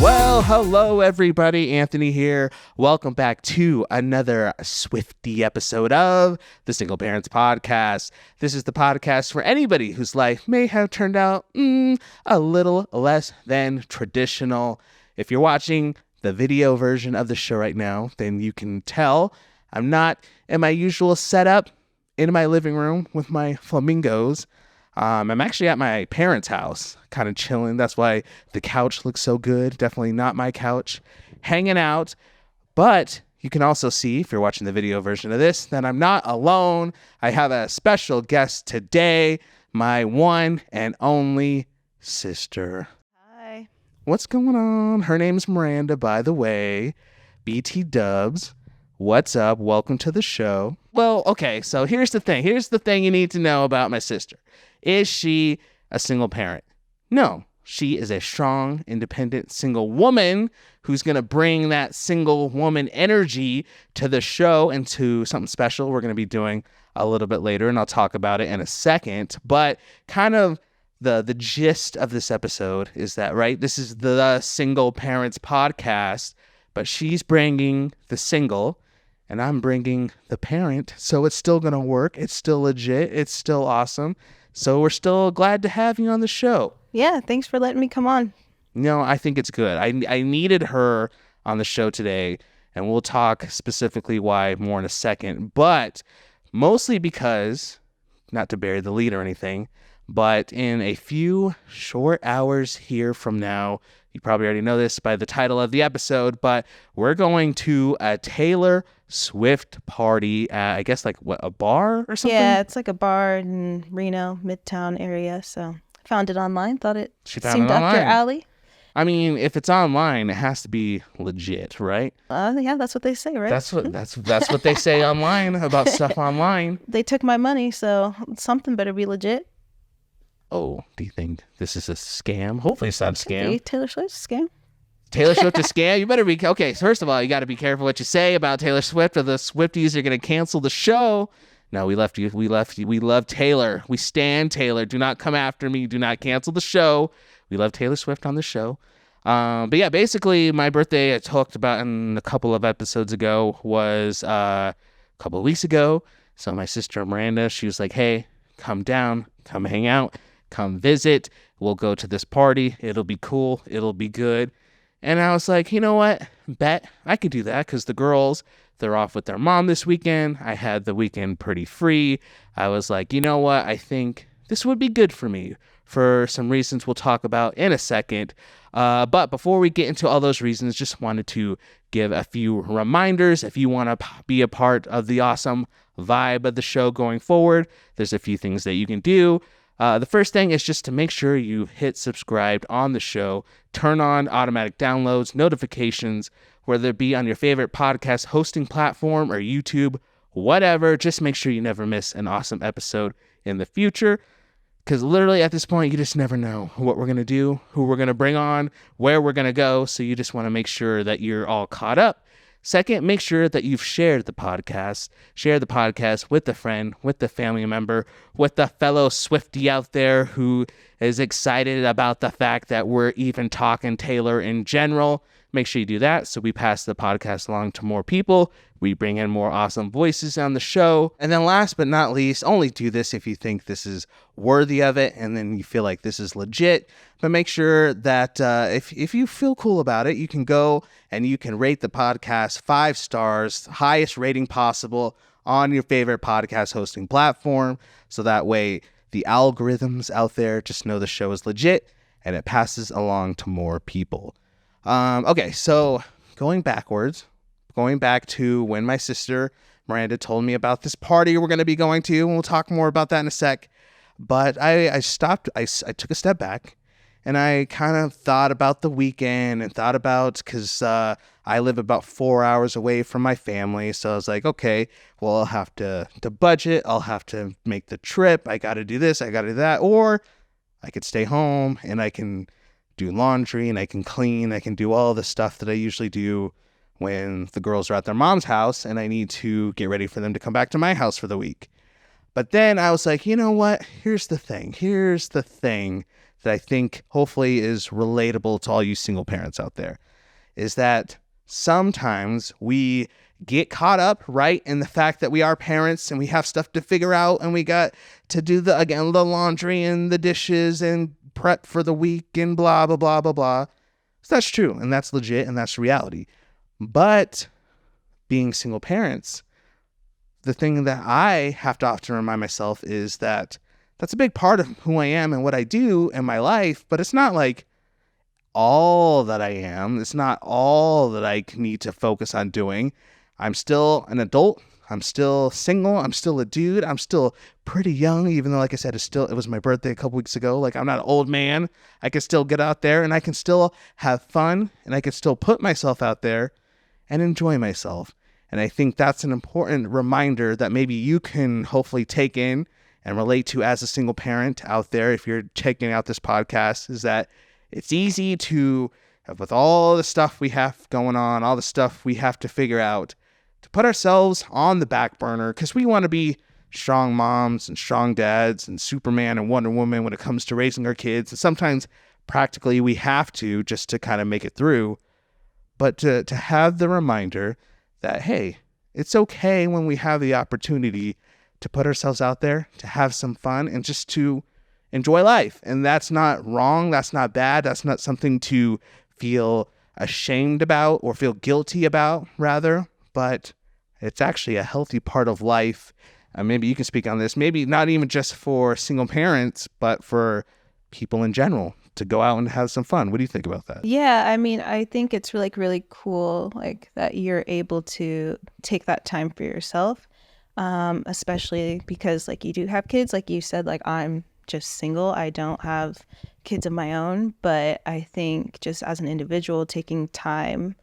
Well, hello everybody, Anthony here. Welcome back to another Swiftie episode of the Single Parents Podcast. This is the podcast for anybody whose life may have turned out a little less than traditional. If you're watching the video version of the show right now, then you can tell I'm not in my usual setup in my living room with my flamingos. I'm actually at my parents' house, kind of chilling. That's why the couch looks so good. Definitely not my couch. Hanging out. But you can also see, if you're watching the video version of this, that I'm not alone. I have a special guest today, my one and only sister. Hi. What's going on? Her name's Meranda, by the way. BT Dubs. What's up? Welcome to the show. Well, okay, so here's the thing. Here's the thing you need to know about my sister. Is she a single parent? No, she is a strong, independent, single woman who's going to bring that single woman energy to the show and to something special we're going to be doing a little bit later, and I'll talk about it in a second. But kind of the gist of this episode is that, right, this is the Single Parents Podcast, but she's bringing the single, and I'm bringing the parent, so it's still going to work. It's still legit. It's still awesome. So we're still glad to have you on the show. Yeah, thanks for letting me come on. No, I think it's good. I needed her on the show today, and we'll talk specifically why more in a second. But mostly because, not to bury the lead or anything, but in a few short hours here from now, you probably already know this by the title of the episode, but we're going to a Taylor Swift party at, I guess, like, what, a bar or something? Yeah, it's like a bar in Reno, Midtown area, so I found it online, thought it She found seemed it up online. your alley. I mean, if it's online, it has to be legit, right? Yeah, that's what they say, right? That's what they say online about stuff online. They took my money, so something better be legit. Oh, do you think this is a scam? Hopefully it's not a scam. Hey, Taylor Swift's a scam. Taylor Swift a scam? You better be... Okay, so first of all, you got to be careful what you say about Taylor Swift, or the Swifties are going to cancel the show. No, we left you. We love Taylor. We stand Taylor. Do not come after me. Do not cancel the show. We love Taylor Swift on the show. But yeah, basically, my birthday, I talked about in a couple of episodes ago, was a couple of weeks ago. So my sister Meranda, she was like, hey, come down, come hang out, come visit. We'll go to this party. It'll be cool. It'll be good. And I was like, you know what? Bet I could do that, because the girls, they're off with their mom this weekend. I had the weekend pretty free. I was like, you know what? I think this would be good for me for some reasons we'll talk about in a second. But before we get into all those reasons, just wanted to give a few reminders. If you want to be a part of the awesome vibe of the show going forward, there's a few things that you can do. The first thing is just to make sure you hit subscribe on the show, turn on automatic downloads, notifications, whether it be on your favorite podcast hosting platform or YouTube, whatever. Just make sure you never miss an awesome episode in the future, because literally at this point, you just never know what we're going to do, who we're going to bring on, where we're going to go. So you just want to make sure that you're all caught up. Second, make sure that you've shared the podcast. Share the podcast with a friend, with a family member, with a fellow Swiftie out there who is excited about the fact that we're even talking Taylor in general. Make sure you do that so we pass the podcast along to more people. We bring in more awesome voices on the show. And then last but not least, only do this if you think this is worthy of it and then you feel like this is legit. But make sure that if you feel cool about it, you can go and you can rate the podcast 5 stars, highest rating possible on your favorite podcast hosting platform. So that way the algorithms out there just know the show is legit and it passes along to more people. Okay, so going back to when my sister Miranda told me about this party we're going to be going to, and we'll talk more about that in a sec. But I stopped, I took a step back, and I kind of thought about the weekend and thought about, because I live about 4 hours away from my family, so I was like, okay, well, I'll have to budget, I'll have to make the trip, I got to do this, I got to do that, or I could stay home and I can do laundry and I can clean, I can do all the stuff that I usually do when the girls are at their mom's house and I need to get ready for them to come back to my house for the week. But then I was like, you know what? Here's the thing that I think hopefully is relatable to all you single parents out there, is that sometimes we get caught up, right, in the fact that we are parents and we have stuff to figure out, and we got to do the laundry and the dishes and prep for the week and blah, blah, blah, blah, blah. So that's true, and that's legit, and that's reality. But being single parents, the thing that I have to often remind myself is that that's a big part of who I am and what I do in my life, but it's not like all that I am. It's not all that I need to focus on doing. I'm still an adult. I'm still single. I'm still a dude. I'm still pretty young, even though, like I said, it was my birthday a couple weeks ago. Like, I'm not an old man. I can still get out there and I can still have fun and I can still put myself out there and enjoy myself. And I think that's an important reminder that maybe you can hopefully take in and relate to as a single parent out there. If you're checking out this podcast, is that it's easy to, with all the stuff we have going on, all the stuff we have to figure out, to put ourselves on the back burner because we want to be strong moms and strong dads and Superman and Wonder Woman when it comes to raising our kids. And sometimes practically we have to just to kind of make it through. But to have the reminder that, hey, it's okay when we have the opportunity to put ourselves out there, to have some fun and just to enjoy life. And that's not wrong. That's not bad. That's not something to feel ashamed about or feel guilty about, rather. But it's actually a healthy part of life. Maybe you can speak on this. Maybe not even just for single parents, but for people in general to go out and have some fun. What do you think about that? Yeah, I mean, I think it's really cool, like that you're able to take that time for yourself, especially because like you do have kids. Like you said, like I'm just single. I don't have kids of my own, but I think just as an individual, taking time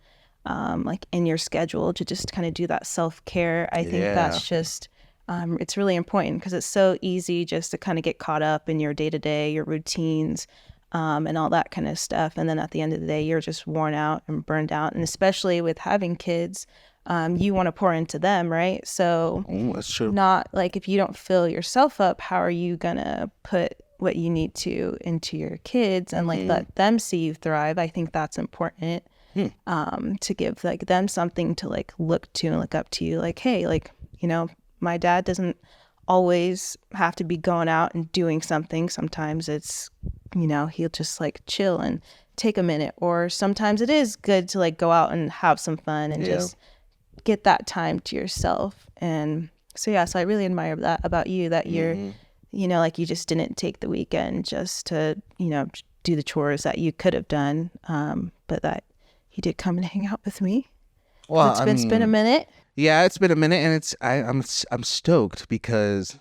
like in your schedule to just kind of do that self-care, I think that's just it's really important because it's so easy just to kind of get caught up in your day-to-day, your routines, and all that kind of stuff. And then at the end of the day, you're just worn out and burned out. And especially with having kids, you want to pour into them, right? So that's true. Not like if you don't fill yourself up, how are you going to put what you need to into your kids and like let them see you thrive? I think that's important. To give like them something to like look to and look up to you. Like, hey, like, you know, my dad doesn't always have to be going out and doing something. Sometimes it's, you know, he'll just like chill and take a minute. Or sometimes it is good to like go out and have some fun and just get that time to yourself. And so, yeah, so I really admire that about you, that you're, you know, like you just didn't take the weekend just to, you know, do the chores that you could have done. But that you did come and hang out with me. Well, it's been a minute. Yeah, it's been a minute, and I'm stoked because,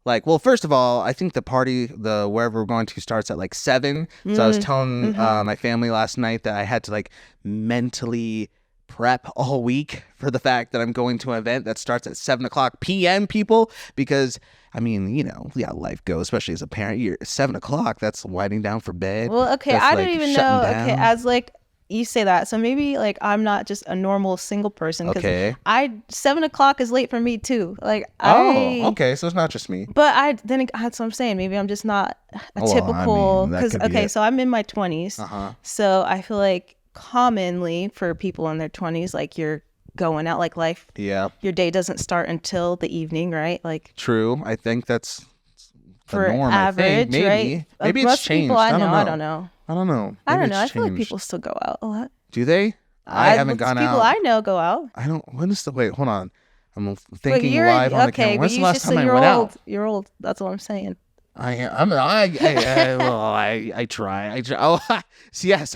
like, well, first of all, I think the party, wherever we're going to, starts at like 7. So I was telling my family last night that I had to like mentally prep all week for the fact that I'm going to an event that starts at 7:00 p.m. people, because I mean, you know, yeah, life goes, especially as a parent. You're 7:00. That's winding down for bed. Well, okay, that's, I like, don't even shutting know. down. Okay, as like. You say that, so maybe like I'm not just a normal single person. Okay. 7:00 is late for me too. Like okay, so it's not just me. But that's what I'm saying. Maybe I'm just not a typical. Because so I'm in my 20s. So I feel like commonly for people in their 20s, like you're going out, like life. Yeah. Your day doesn't start until the evening, right? Like. True. I think that's the for norm. Average, maybe. right? Maybe it's Most changed. people I know. I don't know. I don't know. I feel like people still go out a lot. Do they? I haven't gone out. People I know go out. I don't. Wait, hold on. I'm thinking live on the camera. When's the last time I went out? You're old. That's what I'm saying. I try. Oh, yes.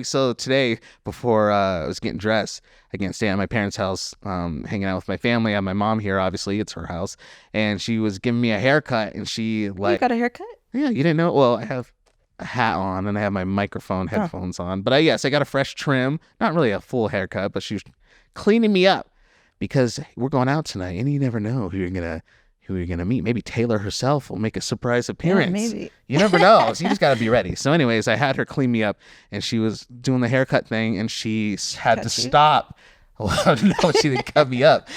So today, before I was getting dressed, I can't stay at my parents' house, hanging out with my family. I have my mom here. Obviously, it's her house, and she was giving me a haircut, and she like. You got a haircut? Yeah, you didn't know? Well, I have a hat on and I have my microphone headphones on, but I got a fresh trim, not really a full haircut, but she was cleaning me up because we're going out tonight and you never know who you're gonna meet. Maybe Taylor herself will make a surprise appearance. Yeah, maybe. You never know. So you just got to be ready. So anyways, I had her clean me up and she was doing the haircut thing and she had to stop Well, no, she didn't cut me up.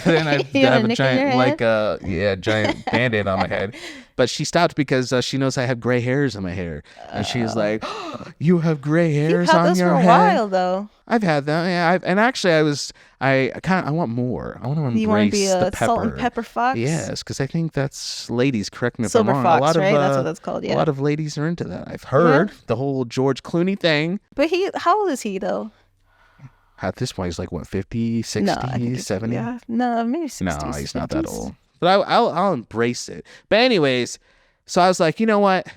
Then I You had a have a nick in your giant, head? giant Band-Aid on my head. But she stopped because she knows I have gray hairs in my hair, and she's like, "You have gray You've hairs had on those for your a head." while, though. I've had them, yeah. And actually, I want more. I want to You want to be embrace the a salt and pepper. pepper fox? Yes, because I think that's ladies. Correct me if Silver I'm wrong. fox, right? That's what that's called, A yeah. lot of ladies are into that. I've heard the whole George Clooney thing. But how old is he, though? At this point, he's like, what, 50, 60, No, I think 70? yeah. No, maybe 60s, No, he's not that 50s. old. But I'll embrace it. But anyways, so I was like, you know what?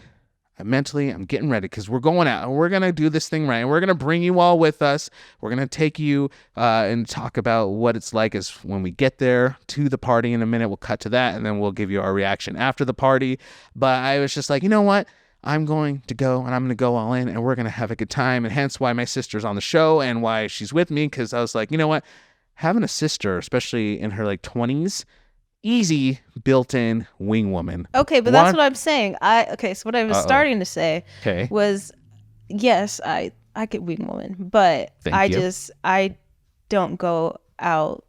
Mentally, I'm getting ready because we're going out and we're going to do this thing right. And we're going to bring you all with us. We're going to take you and talk about what it's like as when we get there to the party in a minute. We'll cut to that and then we'll give you our reaction after the party. But I was just like, you know what? I'm going to go and I'm going to go all in and we're going to have a good time. And hence why my sister's on the show and why she's with me. Because I was like, you know what? Having a sister, especially in her like 20s, easy built-in wing woman. Okay, but that's what I'm saying. So what I was starting to say Okay. was, yes, I get wing woman, but I don't go out.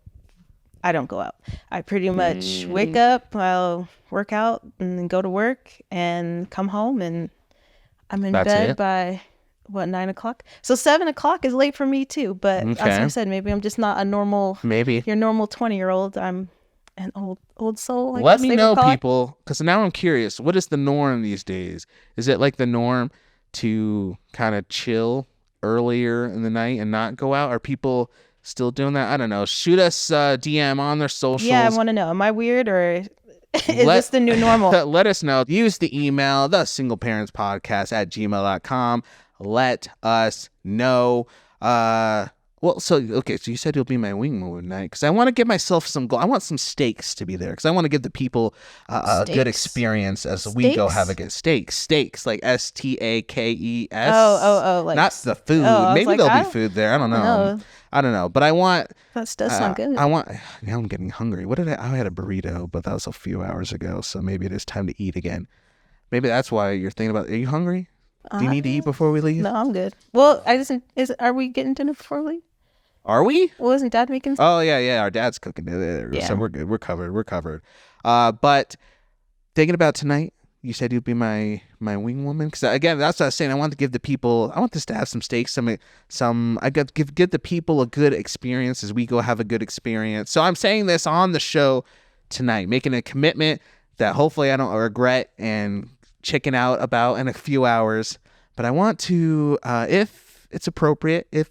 I don't go out. I pretty much wake up, I'll work out, and then go to work and come home, and I'm in bed by 9:00. So 7:00 is late for me too. But as I said, maybe I'm just not a normal. Maybe your normal 20-year-old. I'm an old soul. Let me know, people, because now I'm curious. What is the norm these days? Is it like the norm to kind of chill earlier in the night and not go out? Are people still doing that? I don't know. Shoot us DM on their socials. Yeah, I want to know. Am I weird or is this the new normal? Let us know. Use the email, thesingleparentspodcast@gmail.com. Let us know. So you said you'll be my wing woman night because I want to give myself some goal. I want some steaks to be there because I want to give the people a good experience as we go have a good steaks, like STAKES. Oh, like not the food. Maybe there'll be food there. I don't know. But I want. That does sound good. Now I'm getting hungry. I had a burrito, but that was a few hours ago. So maybe it is time to eat again. Maybe that's why you're thinking about. Are you hungry? Do you need to eat before we leave? No, I'm good. Well, are we getting dinner before we leave? Are we? Well, isn't Dad making? Oh yeah. Our dad's cooking it. Yeah. So we're good. We're covered. But thinking about tonight, you said you'd be my wing woman because again, that's what I was saying. I want to give the people. I want this to have some steaks. Some. I got to give the people a good experience as we go have a good experience. So I'm saying this on the show tonight, making a commitment that hopefully I don't regret and chicken out about in a few hours. But I want to, if it's appropriate, if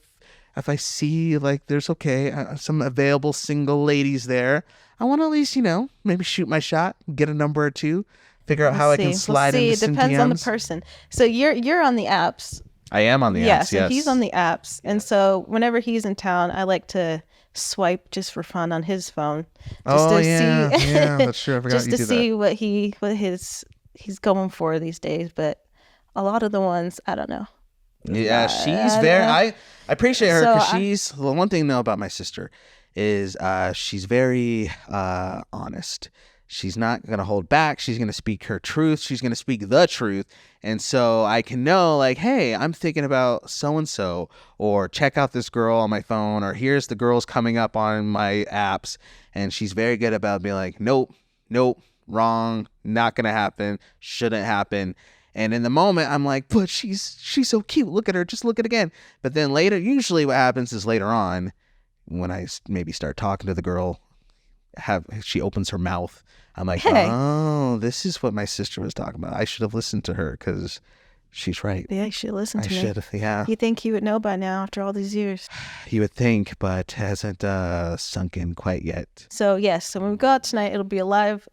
I see like there's some available single ladies there, I want to at least, maybe shoot my shot, get a number or two, figure out how I can slide into some DMs. It depends on the person. So you're on the apps. I am on the apps, yes. Yeah, so he's on the apps. And so whenever he's in town, I like to swipe just for fun on his phone. See, yeah, that's true. I forgot just you to do see that. what he's going for these days. But a lot of the ones, I don't know. Yeah, she's very. I appreciate her because she's the one thing to know about my sister is she's very honest. She's not gonna hold back. She's gonna speak her truth. She's gonna speak the truth, and so I can know like, hey, I'm thinking about so and so, or check out this girl on my phone, or here's the girls coming up on my apps, and she's very good about being like, nope, wrong, not gonna happen, shouldn't happen. And in the moment, I'm like, but she's so cute. Look at her. Just look at it again. But then later, usually what happens is later on, when I maybe start talking to the girl, she opens her mouth. I'm like, oh, this is what my sister was talking about. I should have listened to her because she's right. Yeah, you should listen to me. I should, yeah. You think he would know by now after all these years? You would think, but hasn't sunk in quite yet. So yes, so when we go out tonight, it'll be a live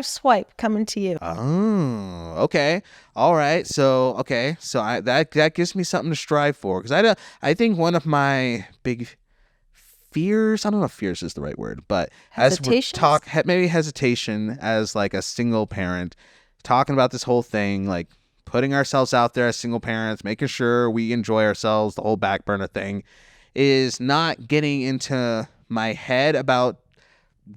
swipe coming to you. Oh, okay, all right. So that gives me something to strive for because I think one of my big fears, I don't know if fears is the right word, but as we maybe hesitation as like a single parent, talking about this whole thing, like putting ourselves out there as single parents, making sure we enjoy ourselves, the whole back burner thing, is not getting into my head about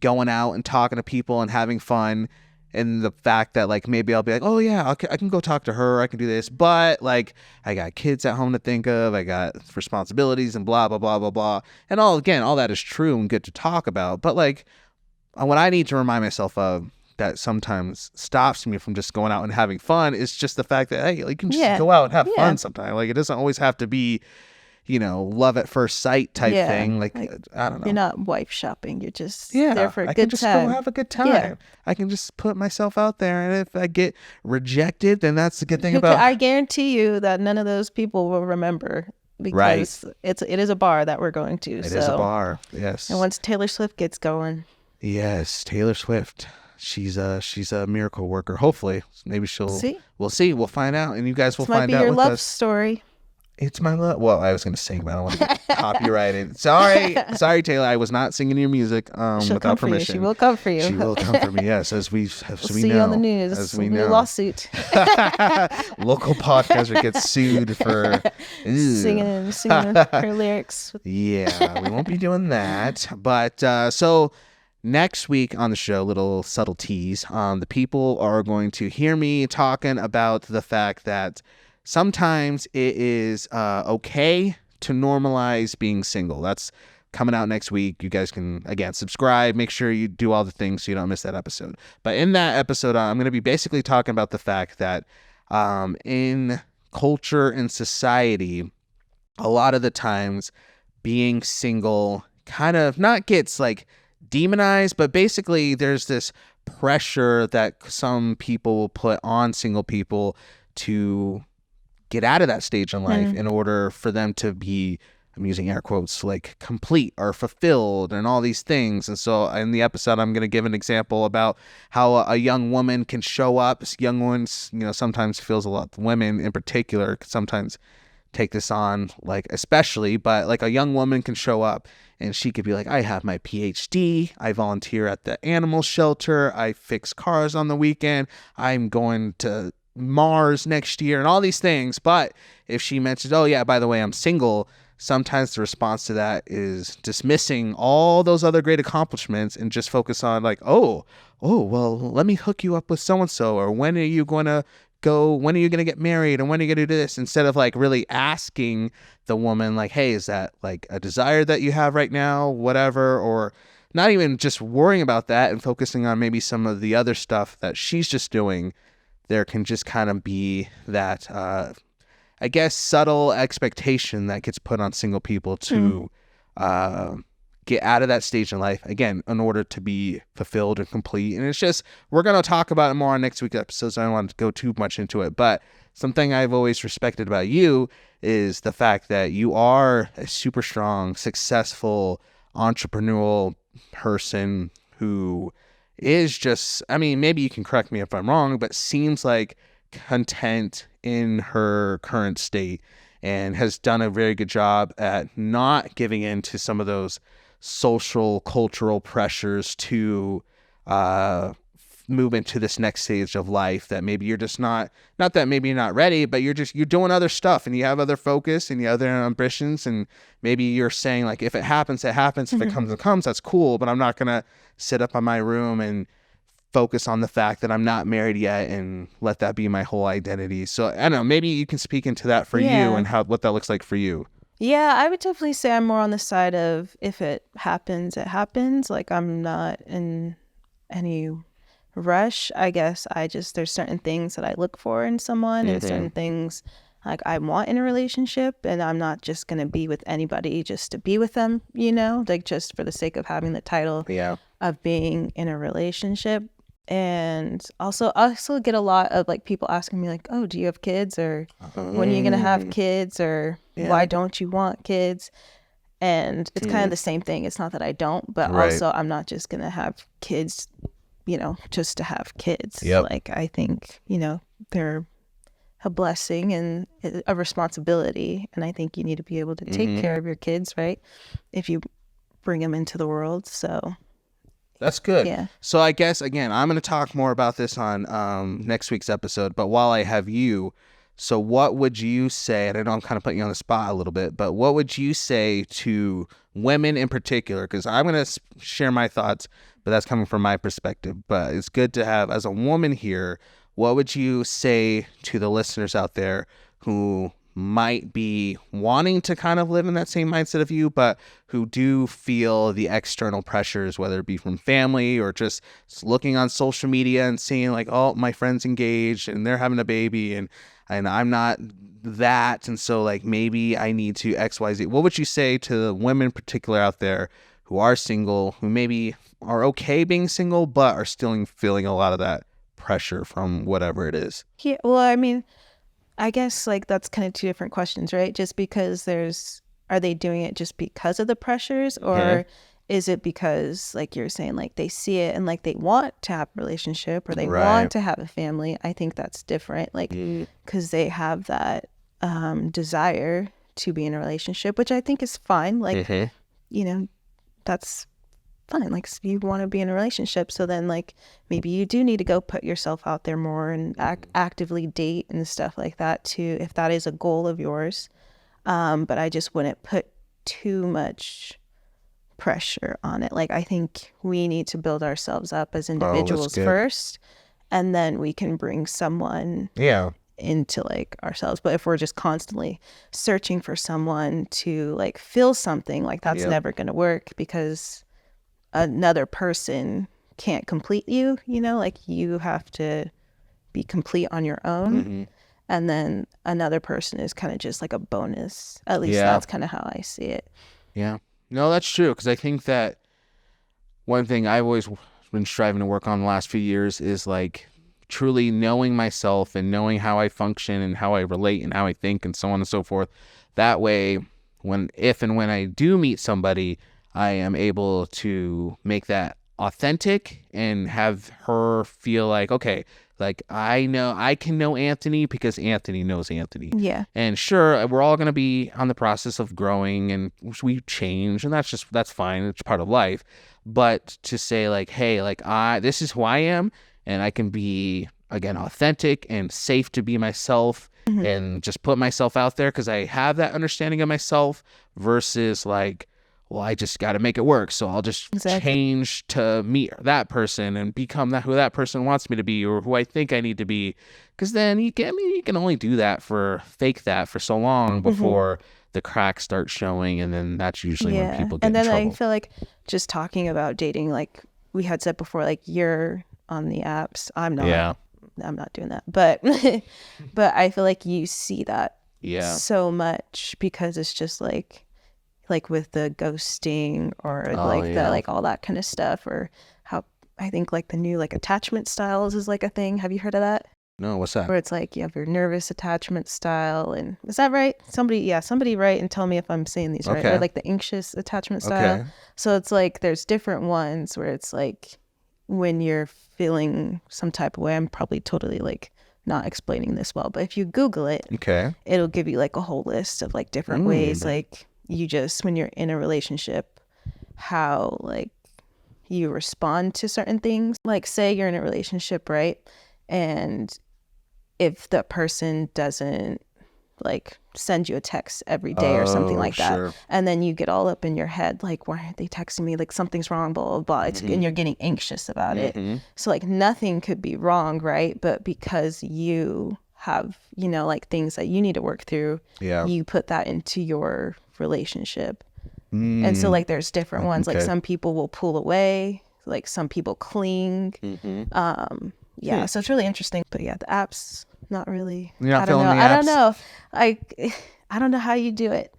going out and talking to people and having fun And the fact that like maybe I'll be like, oh yeah, I can go talk to her, I can do this, but like I got kids at home to think of, I got responsibilities and blah blah blah blah blah, and all that is true and good to talk about. But like what I need to remind myself of that sometimes stops me from just going out and having fun is just the fact that hey, you can just go out and have fun sometimes. Like it doesn't always have to be, love at first sight type thing. Like I don't know. You're not wife shopping. You're just there for a good time. I can just go have a good time. Yeah. I can just put myself out there, and if I get rejected, then that's the good thing about. I guarantee you that none of those people will remember because it is a bar that we're going to. It is a bar. Yes. And once Taylor Swift gets going. Yes, Taylor Swift. She's a miracle worker. Hopefully, maybe we'll see. We'll find out, and you guys will find out. This might be your love story. It's my love. Well, I was going to sing, but I don't want to get copyrighted. Sorry, Taylor. I was not singing your music without permission. She will come for you. She will come for me. Yes, as we see you on the news. As we know, lawsuit. Local podcaster gets sued for singing her lyrics. Yeah, we won't be doing that. But so next week on the show, little subtle tease. The people are going to hear me talking about the fact that sometimes it is okay to normalize being single. That's coming out next week. You guys can, again, subscribe. Make sure you do all the things so you don't miss that episode. But in that episode, I'm going to be basically talking about the fact that in culture and society, a lot of the times being single kind of not gets like demonized, but basically there's this pressure that some people will put on single people to get out of that stage in life in order for them to be, I'm using air quotes, like complete or fulfilled and all these things. And so in the episode, I'm going to give an example about how a young woman can show up. Young ones, sometimes feels a lot, women in particular, sometimes take this on, like especially, but like a young woman can show up and she could be like, I have my PhD, I volunteer at the animal shelter, I fix cars on the weekend, I'm going to Mars next year and all these things. But if she mentions, oh yeah, by the way, I'm single, sometimes the response to that is dismissing all those other great accomplishments and just focus on like, oh, well, let me hook you up with so-and-so, or when are you going to get married, and when are you going to do this, instead of like really asking the woman like, hey, is that like a desire that you have right now, whatever, or not even just worrying about that and focusing on maybe some of the other stuff that she's just doing. There can just kind of be that, I guess, subtle expectation that gets put on single people to get out of that stage in life, again, in order to be fulfilled and complete. And it's just, we're going to talk about it more on next week's episode, so I don't want to go too much into it. But something I've always respected about you is the fact that you are a super strong, successful, entrepreneurial person who is just, I mean, maybe you can correct me if I'm wrong, but seems like content in her current state and has done a very good job at not giving in to some of those social, cultural pressures to move into this next stage of life that maybe you're just not that maybe you're not ready, but you're doing other stuff and you have other focus and you have other ambitions, and maybe you're saying like, if it happens, it happens. If it comes, that's cool, but I'm not going to sit up on my room and focus on the fact that I'm not married yet and let that be my whole identity. So I don't know, maybe you can speak into that for you and what that looks like for you. Yeah, I would definitely say I'm more on the side of if it happens, it happens. Like I'm not in any rush. I guess there's certain things that I look for in someone and certain things like I want in a relationship, and I'm not just going to be with anybody just to be with them, like just for the sake of having the title of being in a relationship. And I also get a lot of like people asking me like, oh, do you have kids, or when are you going to have kids, or why don't you want kids? And it's kind of the same thing. It's not that I don't, but also I'm not just going to have kids, just to have kids. Like I think, they're a blessing and a responsibility. And I think you need to be able to take care of your kids, right? If you bring them into the world. So that's good. Yeah. So I guess, again, I'm going to talk more about this on next week's episode. But while I have you, So what would you say, and I know I'm kind of putting you on the spot a little bit, but what would you say to women in particular? Because I'm going to share my thoughts, but that's coming from my perspective. But it's good to have, as a woman here, what would you say to the listeners out there who might be wanting to kind of live in that same mindset of you, but who do feel the external pressures, whether it be from family or just looking on social media and seeing like, oh, my friend's engaged and they're having a baby and I'm not that. And so like, maybe I need to XYZ. What would you say to the women in particular out there who are single, who maybe are okay being single, but are still feeling a lot of that pressure from whatever it is? Yeah, well, I mean, I guess like that's kind of two different questions, right? Just because are they doing it just because of the pressures, or is it because like you're saying, like they see it and like they want to have a relationship or they want to have a family? I think that's different, like because they have that desire to be in a relationship, which I think is fine. Like, you know, that's fine. Like you want to be in a relationship, so then like maybe you do need to go put yourself out there more and actively date and stuff like that too, if that is a goal of yours. But I just wouldn't put too much pressure on it. Like I think we need to build ourselves up as individuals first, and then we can bring someone into like ourselves. But if we're just constantly searching for someone to like feel something, like that's never going to work, because another person can't complete you, you know, like you have to be complete on your own. And then another person is kind of just like a bonus. At least that's kind of how I see it. Yeah. No, that's true. Because I think that one thing I've always been striving to work on the last few years is like truly knowing myself and knowing how I function and how I relate and how I think and so on and so forth. That way, if and when I do meet somebody, I am able to make that authentic and have her feel like, okay, like I can know Anthony because Anthony knows Anthony. Yeah. And sure, we're all going to be on the process of growing and we change, and that's fine. It's part of life. But to say like, hey, like this is who I am, and I can be, again, authentic and safe to be myself and just put myself out there because I have that understanding of myself, versus like, well, I just got to make it work. So I'll just change to meet that person and become who that person wants me to be, or who I think I need to be. Because then you can only do that fake that for so long before the cracks start showing. And then that's usually when people get in trouble. And then I feel like just talking about dating, like we had said before, like you're on the apps. I'm not. Yeah. I'm not doing that. But I feel like you see that so much, because it's just like with the ghosting or like all that kind of stuff, or how I think like the new like attachment styles is like a thing. Have you heard of that? No, what's that? Where it's like you have your nervous attachment style, and is that right? Somebody write and tell me if I'm saying these right. Or like the anxious attachment style. Okay. So it's like there's different ones where it's like when you're feeling some type of way. I'm probably totally like not explaining this well, but if you Google it, it'll give you like a whole list of like different ways, like you just, when you're in a relationship, how like you respond to certain things. Like say you're in a relationship, right? And if the person doesn't like send you a text every day or something like that, and then you get all up in your head, like, why aren't they texting me? Like something's wrong, blah, blah, blah. And you're getting anxious about it. So like nothing could be wrong, right? But because you have, you know, like things that you need to work through, you put that into your relationship. And so like there's different ones. Like some people will pull away, like some people cling. So it's really interesting. But yeah, the apps, not really. I don't know. I don't know how you do it.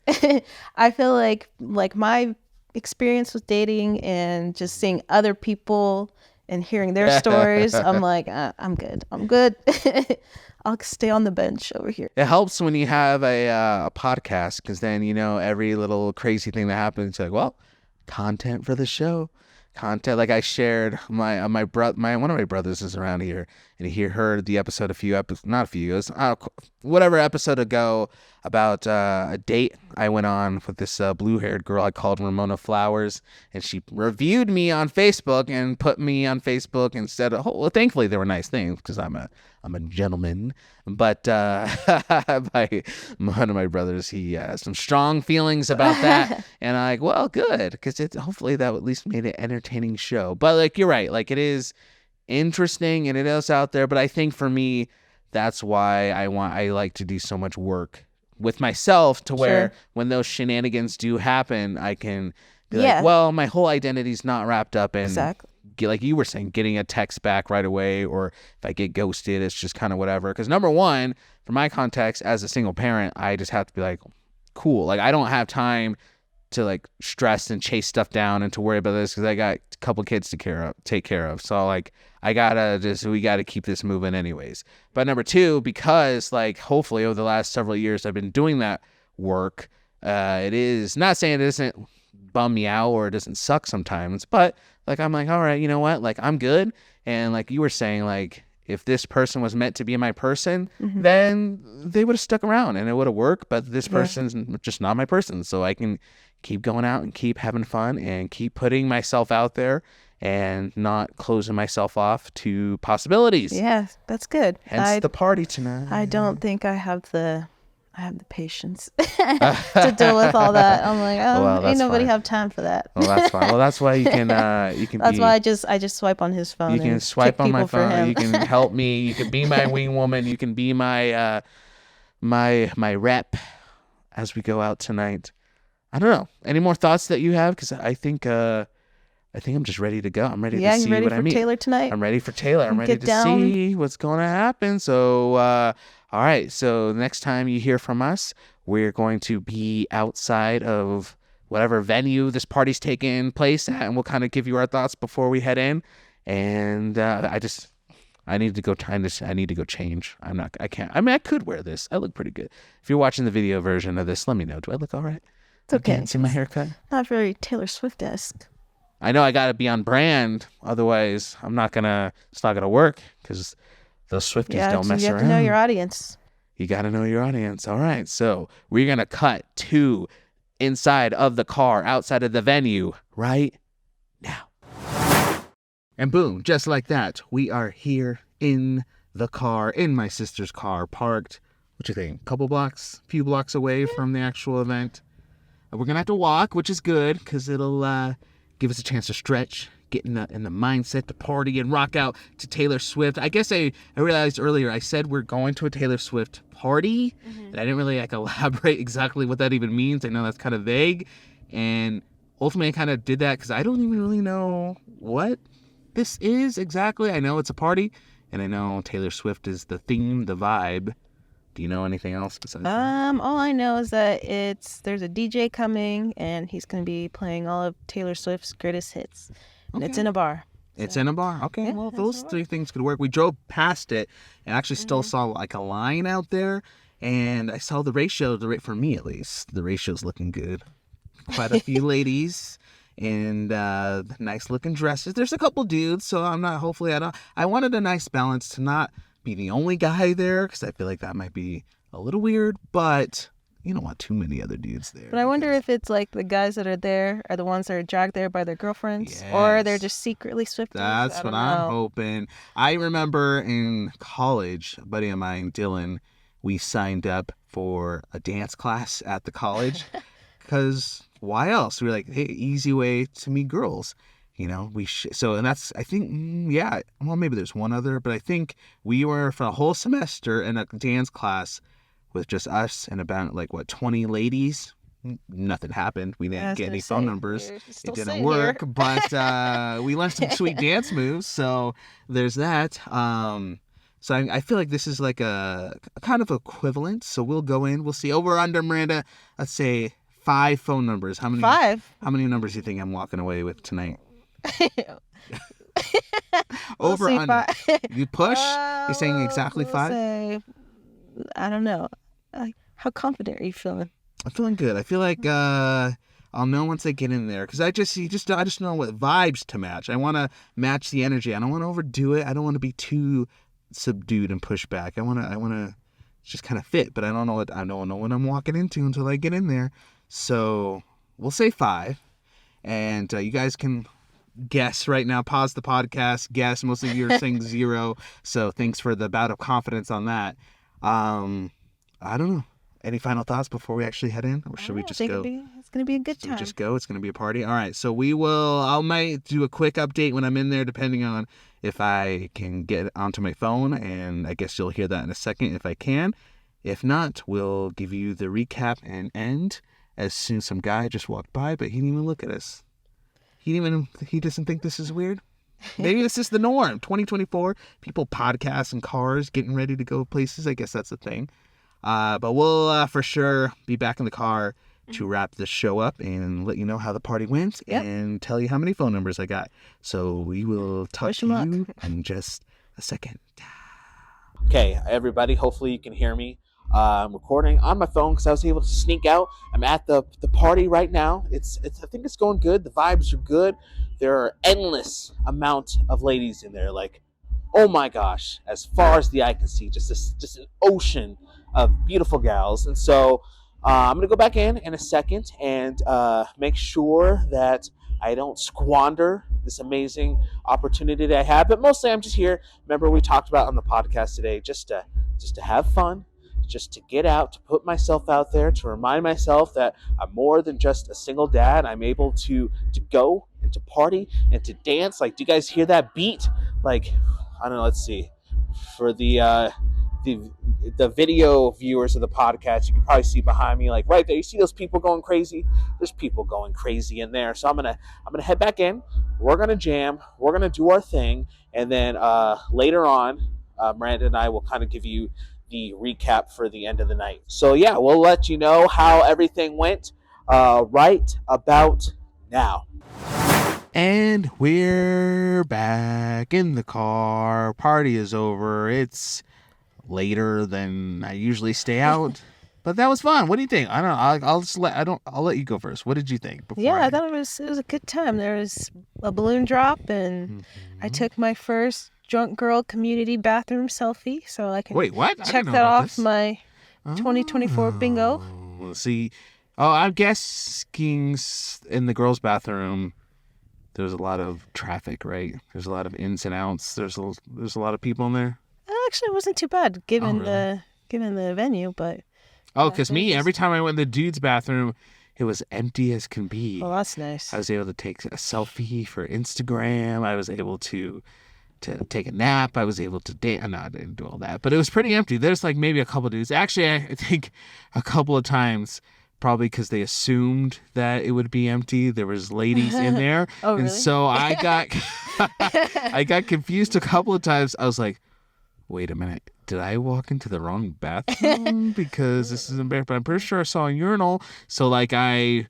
I feel like my experience with dating and just seeing other people and hearing their stories, I'm like, I'm good. I'll stay on the bench over here. It helps when you have a podcast, because then, you know, every little crazy thing that happens, you're like, well, content for the show. Content. Like I shared one of my brothers is around here, and he heard the episode whatever episode ago about a date I went on with this blue-haired girl I called Ramona Flowers, and she reviewed me on Facebook and put me on Facebook instead of, well, thankfully there were nice things because I'm a gentleman, but one of my brothers, he has some strong feelings about that, and I'm like, well, good, because hopefully that at least made it an entertaining show. But like, you're right, like, it is interesting and it is out there, but I think for me, that's why I like to do so much work with myself to where when those shenanigans do happen, I can be like, well, my whole identity's not wrapped up in like you were saying, getting a text back right away, or if I get ghosted, it's just kind of whatever. Because number one, for my context as a single parent, I just have to be like, cool. Like, I don't have time to like stress and chase stuff down and to worry about this because I got a couple kids to take care of. So like, we gotta keep this moving anyways. But number two, because like hopefully over the last several years I've been doing that work, it is not saying it doesn't bum me out or it doesn't suck sometimes, but like, I'm like, all right, you know what? Like, I'm good. And like you were saying, like, if this person was meant to be my person, then they would have stuck around and it would have worked. But this person's just not my person. So I can keep going out and keep having fun and keep putting myself out there and not closing myself off to possibilities. Yeah, that's good. Hence the party tonight. I don't think I have the patience to deal with all that. I'm like, ain't nobody have time for that. Well, that's fine. Well, that's why you can That's why I just swipe on his phone. You can swipe on my phone. You can help me. You can be my wing woman. You can be my my rep as we go out tonight. I don't know. Any more thoughts that you have? Because I think I'm just ready to go. I'm ready to see what I mean. You ready for Taylor tonight? I'm ready for Taylor. I'm ready to see what's going to happen. So, all right. So next time you hear from us, we're going to be outside of whatever venue this party's taking place at, and we'll kind of give you our thoughts before we head in. And I need to go change. I can't. I mean, I could wear this. I look pretty good. If you're watching the video version of this, let me know. Do I look all right? It's okay. You can't see my haircut? Not very Taylor Swift-esque. I know I got to be on brand. Otherwise, it's not going to work because those Swifties don't mess around. You have to know your audience. You got to know your audience. All right. So we're going to cut to inside of the car, outside of the venue right now. And boom, just like that, we are here in the car, in my sister's car, parked, what you think, few blocks away from the actual event. We're going to have to walk, which is good because it'll give us a chance to stretch, get in the mindset to party and rock out to Taylor Swift. I guess I realized earlier I said we're going to a Taylor Swift party, and I didn't really elaborate exactly what that even means. I know that's kind of vague, and ultimately I kind of did that because I don't even really know what this is exactly. I know it's a party, and I know Taylor Swift is the theme, the vibe. Do you know anything else besides that? All I know is that there's a DJ coming and he's going to be playing all of Taylor Swift's greatest hits. And it's in a bar. It's in a bar. Okay, yeah, well, those three things could work. We drove past it and actually still saw like a line out there. And I saw the ratio, for me at least, the ratio's looking good. Quite a few ladies and nice looking dresses. There's a couple dudes, so I wanted a nice balance to not be the only guy there because I feel like that might be a little weird, but you don't want too many other dudes there. But I wonder if it's like the guys that are there are the ones that are dragged there by their girlfriends, or they're just secretly Swifties. That's what I'm hoping. I remember in college, a buddy of mine, Dylan, we signed up for a dance class at the college because why else? We were like, hey, easy way to meet girls. You know, and that's, I think, well, maybe there's one other, but I think we were for a whole semester in a dance class with just us and about 20 ladies. Nothing happened. We didn't get any phone numbers. It didn't work, but we learned some sweet dance moves. So there's that. So I feel like this is like a kind of equivalent. So we'll go in, we'll see over under Meranda. Let's say 5 phone numbers. How many? 5. How many numbers do you think I'm walking away with tonight? Over under. You push? You're saying exactly 5? I don't know. How confident are you feeling? I'm feeling good. I feel like I'll know once I get in there because I just know what vibes to match. I want to match the energy. I don't want to overdo it. I don't want to be too subdued and pushed back. I wanna just kind of fit, but I don't know what I'm walking into until I get in there. So we'll say 5, and you guys can guess right now. Pause the podcast. Guess. Most of you are saying 0. So thanks for the bout of confidence on that. I don't know. Any final thoughts before we actually head in, or should we just go? It's gonna be a good time. We just go. It's gonna be a party. All right. So I might do a quick update when I'm in there, depending on if I can get onto my phone, and I guess you'll hear that in a second if I can. If not, we'll give you the recap and end as soon as some guy just walked by, but he didn't even look at us. He doesn't think this is weird. Maybe this is the norm. 2024, people podcast in cars, getting ready to go places. I guess that's the thing. But we'll for sure be back in the car to wrap this show up and let you know how the party went and tell you how many phone numbers I got. So we will talk to you in just a second. Okay, everybody. Hopefully you can hear me. I'm recording on my phone because I was able to sneak out. I'm at the party right now. I think it's going good. The vibes are good. There are endless amount of ladies in there. Like, oh my gosh, as far as the eye can see, just an ocean of beautiful gals. And so I'm gonna go back in a second and make sure that I don't squander this amazing opportunity that I have. But mostly, I'm just here. Remember, we talked about on the podcast today, just to have fun. Just to get out, to put myself out there, to remind myself that I'm more than just a single dad. I'm able to go and to party and to dance. Like, do you guys hear that beat? Like, I don't know. Let's see. For the video viewers of the podcast, you can probably see behind me, like right there. You see those people going crazy? There's people going crazy in there. So I'm gonna head back in. We're gonna jam. We're gonna do our thing, and then later on, Miranda and I will kind of give you the recap for the end of the night. So yeah, we'll let you know how everything went right about now. And we're back in the car. Party is over. It's later than I usually stay out, but that was fun. What do you think? I don't know. I'll let you go first. What did you think? I thought it was a good time. There was a balloon drop, and I took my first drunk girl community bathroom selfie, so I can check that off my 2024 bingo. See, I'm guessing in the girls' bathroom there's a lot of traffic, right? There's a lot of ins and outs. There's a lot of people in there. Actually, it wasn't too bad given the venue, but because every time I went in the dude's bathroom, it was empty as can be. Oh, that's nice. I was able to take a selfie for Instagram. I was able to take a nap. I was able to date. No, I didn't do all that, but it was pretty empty. There's like maybe a couple dudes. Actually, I think a couple of times, probably because they assumed that it would be empty. There was ladies in there. Oh, really? And so I got confused a couple of times. I was like, wait a minute. Did I walk into the wrong bathroom? Because this is embarrassing. But I'm pretty sure I saw a urinal. So I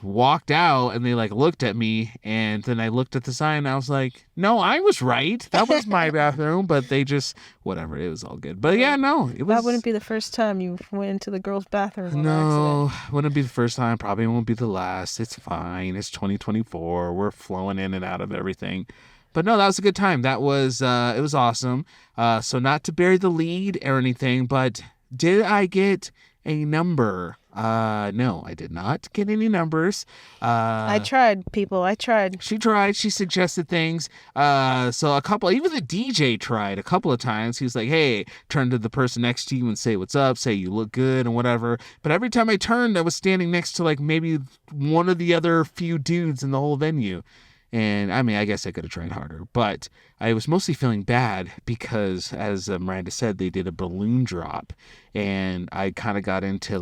walked out and they looked at me, and then I looked at the sign and I was like, no, I was right. That was my bathroom, but they just whatever. It was all good. But yeah, no, it was. That wouldn't be the first time you went into the girls' bathroom. No, wouldn't be the first time. Probably won't be the last. It's fine. It's 2024. We're flowing in and out of everything. But no, that was a good time. That was it was awesome. So not to bury the lead or anything, but did I get a number? No, I did not get any numbers. I tried, people. I tried. She tried. She suggested things. So even the DJ tried a couple of times. He was like, hey, turn to the person next to you and say what's up, say you look good and whatever. But every time I turned, I was standing next to maybe one of the other few dudes in the whole venue. And I mean, I guess I could have tried harder, but I was mostly feeling bad because, as Miranda said, they did a balloon drop, and I kind of got into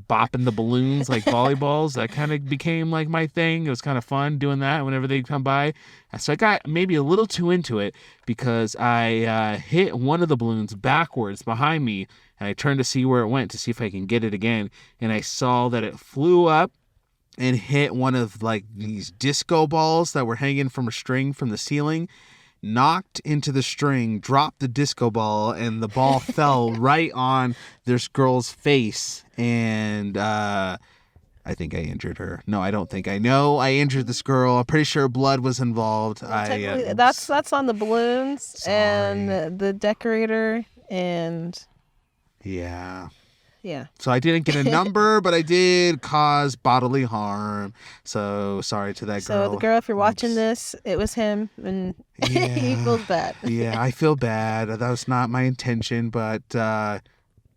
bopping the balloons like volleyballs. That kind of became my thing. It was kind of fun doing that whenever they come by. So I got maybe a little too into it because I hit one of the balloons backwards behind me, and I turned to see where it went to see if I can get it again, and I saw that it flew up and hit one of these disco balls that were hanging from a string from the ceiling, knocked into the string, dropped the disco ball, and the ball fell right on this girl's face. And I think I injured her. No, I don't think. I know I injured this girl. I'm pretty sure blood was involved. That's on the balloons and the decorator and yeah. yeah. So I didn't get a number, but I did cause bodily harm. So sorry to that girl. So the girl, if you're watching this, it was him, and he feels bad. Yeah, I feel bad. That was not my intention, but oh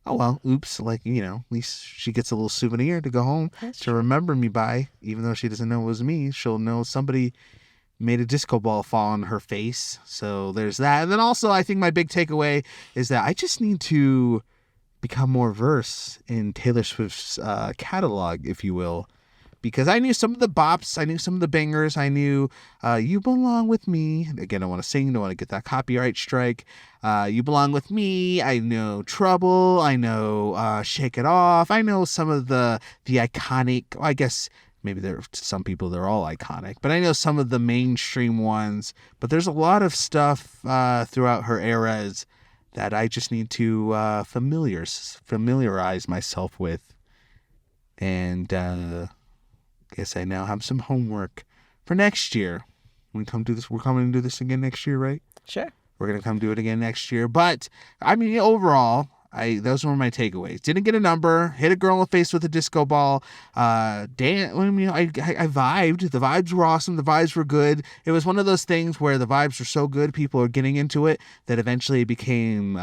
well, oops. Like, at least she gets a little souvenir to go home to remember me by. Even though she doesn't know it was me, she'll know somebody made a disco ball fall on her face. So there's that. And then also, I think my big takeaway is that I just need to become more versed in Taylor Swift's catalog, if you will, because I knew some of the bops, I knew some of the bangers, I knew You Belong With Me. Again, I want to sing, don't want to get that copyright strike. You Belong With Me, I know Trouble, I know Shake It Off, I know some of the iconic, I guess maybe to some people they're all iconic, but I know some of the mainstream ones, but there's a lot of stuff throughout her eras that I just need to familiarize myself with. And guess I now have some homework for next year. We're coming to do this again next year, right? Sure. We're going to come do it again next year. But, I mean, overall, those were my takeaways. Didn't get a number. Hit a girl in the face with a disco ball. I vibed. The vibes were awesome. The vibes were good. It was one of those things where the vibes were so good, people are getting into it, that eventually it became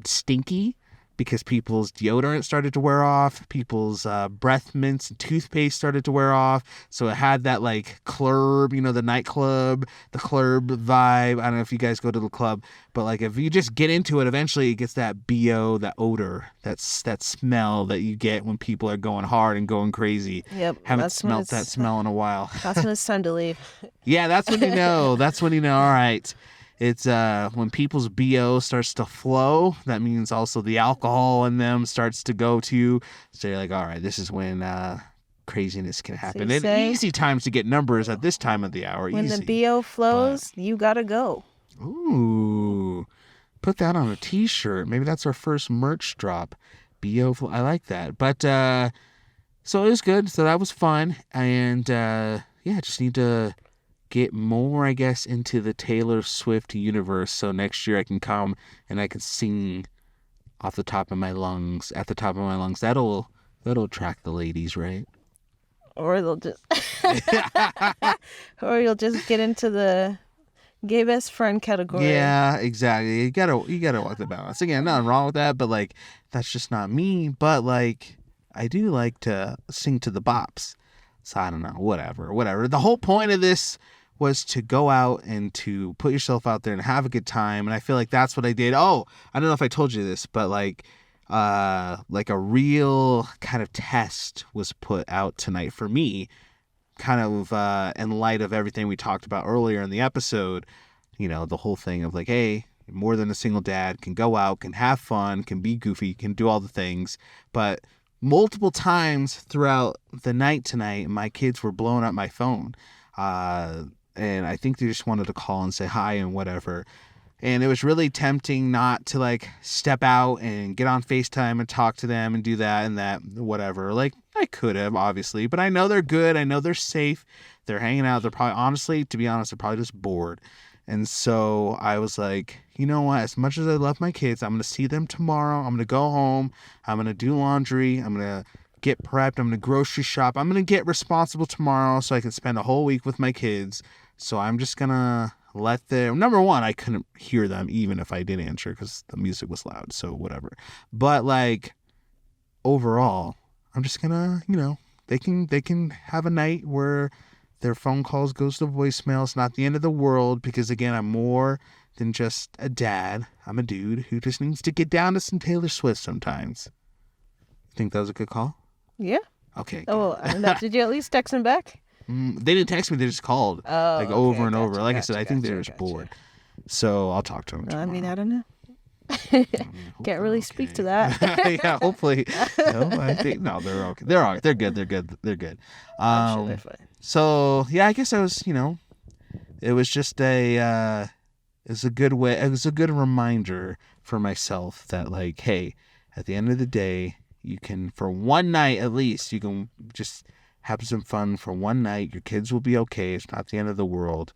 stinky because people's deodorant started to wear off. People's breath mints and toothpaste started to wear off. So it had that like club, the nightclub, the club vibe. I don't know if you guys go to the club, but like if you just get into it, eventually it gets that BO, that odor, that smell that you get when people are going hard and going crazy. Yep. Haven't smelled that smell in a while. That's when it's time to leave. Yeah, that's when you know. That's when you know, all right. It's when people's BO starts to flow, that means also the alcohol in them starts to go too. So you're like, all right, this is when craziness can happen. So and easy times to get numbers at this time of the hour. When easy. the BO flows, you gotta go. Ooh, put that on a t-shirt. Maybe that's our first merch drop. BO flow. I like that. But so it was good. So that was fun. And just need to get more, I guess, into the Taylor Swift universe. So next year I can come and I can sing off the top of my lungs, at the top of my lungs. That'll attract the ladies, right? Or they'll just, or you'll just get into the gay best friend category. Yeah, exactly. You gotta walk the balance. Again, nothing wrong with that, but like that's just not me. But like I do like to sing to the bops. So I don't know, whatever. The whole point of this was to go out and to put yourself out there and have a good time. And I feel like that's what I did. Oh, I don't know if I told you this, but like a real kind of test was put out tonight for me, kind of in light of everything we talked about earlier in the episode. The whole thing of like, hey, more than a single dad, can go out, can have fun, can be goofy, can do all the things. But multiple times throughout the night tonight, my kids were blowing up my phone. And I think they just wanted to call and say hi and whatever. And it was really tempting not to like step out and get on FaceTime and talk to them and do that and that, whatever. Like I could have, obviously, but I know they're good. I know they're safe. They're hanging out. They're probably, honestly, to be honest, they're probably just bored. And so I was like, you know what? As much as I love my kids, I'm going to see them tomorrow. I'm going to go home. I'm going to do laundry. I'm going to get prepped. I'm going to grocery shop. I'm going to get responsible tomorrow so I can spend a whole week with my kids. So I'm just going to let them... Number one, I couldn't hear them even if I did answer because the music was loud. So whatever. But like overall, I'm just going to, they can have a night where their phone calls goes to voicemail. It's not the end of the world because, again, I'm more than just a dad. I'm a dude who just needs to get down to some Taylor Swift sometimes. You think that was a good call? Yeah. Okay. Oh, did you at least text him back? They didn't text me. They just called over and over. Like I said, I think they were just bored. So I'll talk to them tomorrow. I mean, I don't know. Can't really speak to that. Yeah, hopefully. I think they're okay. They're all right. They're good. I'm sure they're fine. So yeah, I guess I was, it was just it was a good way. It was a good reminder for myself that like, hey, at the end of the day, you can, for one night at least, you can just have some fun for one night. Your kids will be okay. It's not the end of the world.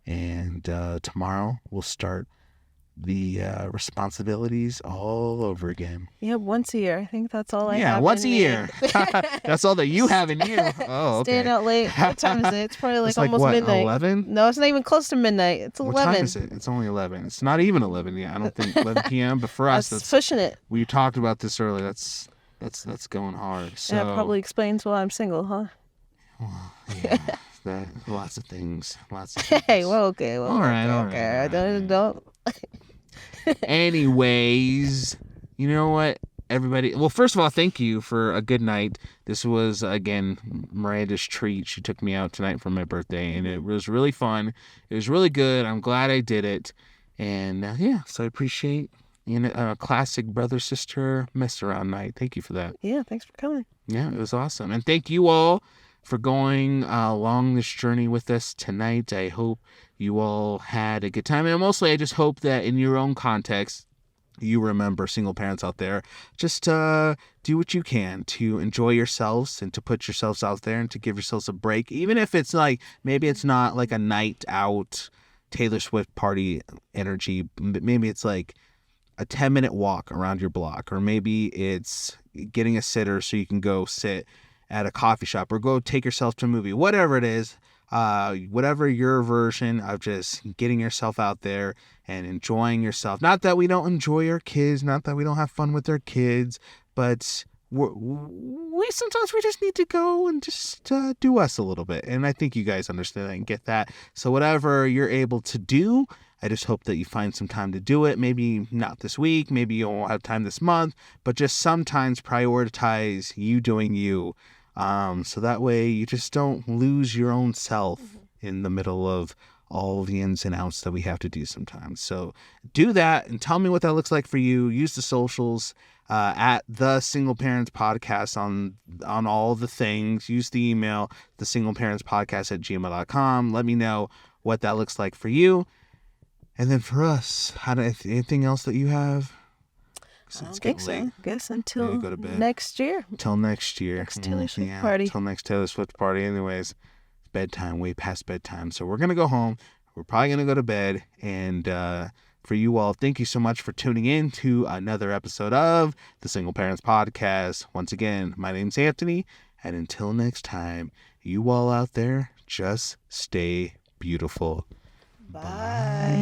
And tomorrow we'll start the responsibilities all over again. Yeah, once a year. I think that's all I have. Yeah, once a in me. year. That's all that you have in you. Oh, okay. Staying out late. What time is it? It's probably It's almost what, midnight. 11? No, it's not even close to midnight. It's 11. What time is it? It's only 11. It's not even 11 yet. I don't think 11 p.m. But for us, That's that's pushing it. we talked about this earlier. That's going hard. So That probably explains why I'm single, huh? yeah, lots of things. Hey, well, okay. Well, All right, okay, all right, okay. all I don't. Anyways, you know what, everybody? Well, first of all, thank you for a good night. This was, again, Miranda's treat. She took me out tonight for my birthday, and it was really fun. It was really good. I'm glad I did it. And, so I appreciate a classic brother-sister mess-around night. Thank you for that. Yeah, thanks for coming. Yeah, it was awesome. And thank you all for going along this journey with us tonight. I hope you all had a good time. And mostly, I just hope that in your own context, you remember, single parents out there, just do what you can to enjoy yourselves and to put yourselves out there and to give yourselves a break. Even if it's like, maybe it's not like a night out Taylor Swift party energy. Maybe it's like a 10-minute walk around your block, or maybe it's getting a sitter so you can go sit at a coffee shop or go take yourself to a movie, whatever it is, whatever your version of just getting yourself out there and enjoying yourself. Not that we don't enjoy our kids, not that we don't have fun with our kids, but we sometimes we just need to go and just do us a little bit. And I think you guys understand that and get that. So whatever you're able to do, I just hope that you find some time to do it. Maybe not this week, maybe you won't have time this month, but just sometimes prioritize you doing you. So that way you just don't lose your own self in the middle of all the ins and outs that we have to do sometimes. So do that and tell me what that looks like for you. Use the socials at the Single Parents Podcast on all the things. Use the email, thesingleparentspodcast@gmail.com. Let me know what that looks like for you. And then for us, anything else that you have? I don't think so. Guess until go to bed. next year. Till next year. Next Taylor Swift party. Till next Taylor Swift party. Anyways, it's bedtime, way past bedtime. So we're going to go home. We're probably going to go to bed. And for you all, thank you so much for tuning in to another episode of the Single Parents Podcast. Once again, my name's Anthony. And until next time, you all out there, just stay beautiful. Bye.